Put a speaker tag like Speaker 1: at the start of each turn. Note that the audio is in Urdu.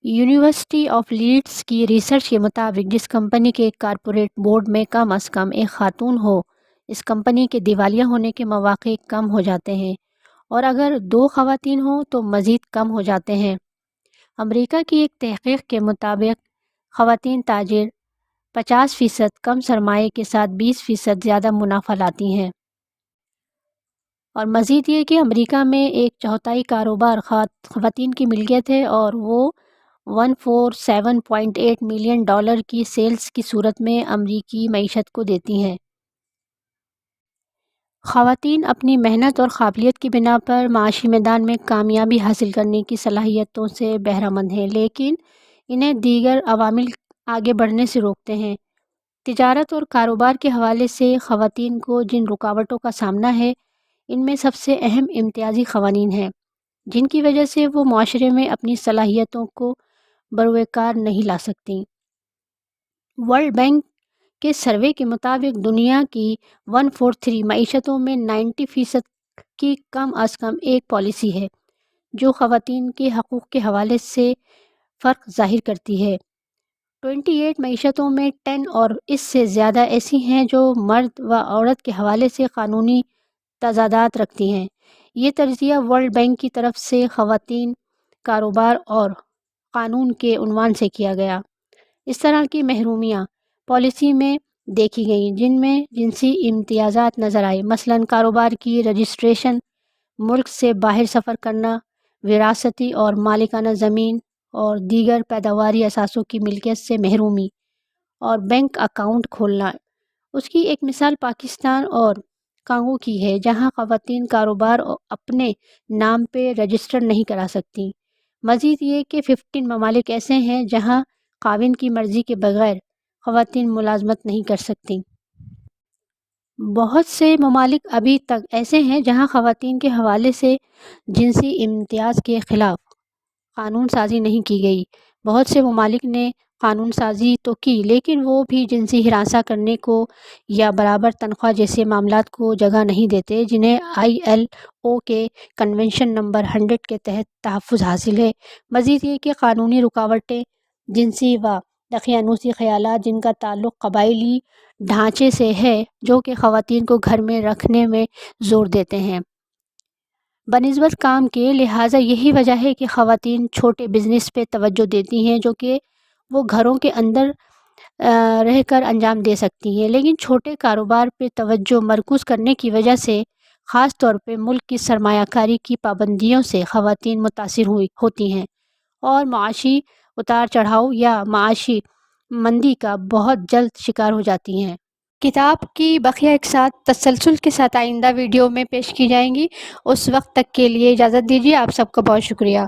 Speaker 1: یونیورسٹی آف لیڈس کی ریسرچ کے مطابق جس کمپنی کے کارپوریٹ بورڈ میں کم از کم ایک خاتون ہو، اس کمپنی کے دیوالیہ ہونے کے مواقع کم ہو جاتے ہیں، اور اگر 2 خواتین ہوں تو مزید کم ہو جاتے ہیں۔ امریکہ کی ایک تحقیق کے مطابق خواتین تاجر 50% کم سرمایے کے ساتھ 20% زیادہ منافع لاتی ہیں۔ اور مزید یہ کہ امریکہ میں 1/4 کاروبار خواتین کی ملکیت ہے، اور وہ $147.8 ملین کی سیلز کی صورت میں امریکی معیشت کو دیتی ہیں۔ خواتین اپنی محنت اور قابلیت کی بنا پر معاشی میدان میں کامیابی حاصل کرنے کی صلاحیتوں سے بہرہ مند ہیں، لیکن انہیں دیگر عوامل آگے بڑھنے سے روکتے ہیں۔ تجارت اور کاروبار کے حوالے سے خواتین کو جن رکاوٹوں کا سامنا ہے، ان میں سب سے اہم امتیازی قوانین ہیں، جن کی وجہ سے وہ معاشرے میں اپنی صلاحیتوں کو بروئے کار نہیں لا سکتیں۔ ورلڈ بینک کے سروے کے مطابق دنیا کی 143 معیشتوں میں 90% کی کم از کم ایک پالیسی ہے جو خواتین کے حقوق کے حوالے سے فرق ظاہر کرتی ہے۔ 28 معیشتوں میں 10 اور اس سے زیادہ ایسی ہیں جو مرد و عورت کے حوالے سے قانونی تضادات رکھتی ہیں۔ یہ تجزیہ ورلڈ بینک کی طرف سے خواتین، کاروبار اور قانون کے عنوان سے کیا گیا۔ اس طرح کی محرومیاں پالیسی میں دیکھی گئیں جن میں جنسی امتیازات نظر آئے، مثلاً کاروبار کی رجسٹریشن، ملک سے باہر سفر کرنا، وراثتی اور مالکانہ زمین اور دیگر پیداواری اثاثوں کی ملکیت سے محرومی، اور بینک اکاؤنٹ کھولنا۔ اس کی ایک مثال پاکستان اور کانگو کی ہے، جہاں خواتین کاروبار اپنے نام پہ رجسٹر نہیں کرا سکتیں۔ مزید یہ کہ 15 ممالک ایسے ہیں جہاں خاوند کی مرضی کے بغیر خواتین ملازمت نہیں کر سکتیں۔ بہت سے ممالک ابھی تک ایسے ہیں جہاں خواتین کے حوالے سے جنسی امتیاز کے خلاف قانون سازی نہیں کی گئی۔ بہت سے ممالک نے قانون سازی تو کی، لیکن وہ بھی جنسی ہراساں کرنے کو یا برابر تنخواہ جیسے معاملات کو جگہ نہیں دیتے، جنہیں ILO کے کنونشن نمبر 100 کے تحت تحفظ حاصل ہے۔ مزید یہ کہ قانونی رکاوٹیں جنسی و دقیانوسی خیالات جن کا تعلق قبائلی ڈھانچے سے ہے، جو کہ خواتین کو گھر میں رکھنے میں زور دیتے ہیں بنسبت کام کے، لہٰذا یہی وجہ ہے کہ خواتین چھوٹے بزنس پہ توجہ دیتی ہیں جو کہ وہ گھروں کے اندر رہ کر انجام دے سکتی ہیں، لیکن چھوٹے کاروبار پہ توجہ مرکوز کرنے کی وجہ سے، خاص طور پہ ملک کی سرمایہ کاری کی پابندیوں سے خواتین متاثر ہوتی ہیں اور معاشی اتار چڑھاؤ یا معاشی مندی کا بہت جلد شکار ہو جاتی ہیں۔ کتاب کی بقیہ اقساط تسلسل کے ساتھ آئندہ ویڈیو میں پیش کی جائیں گی۔ اس وقت تک کے لیے اجازت دیجیے۔ آپ سب کا بہت شکریہ۔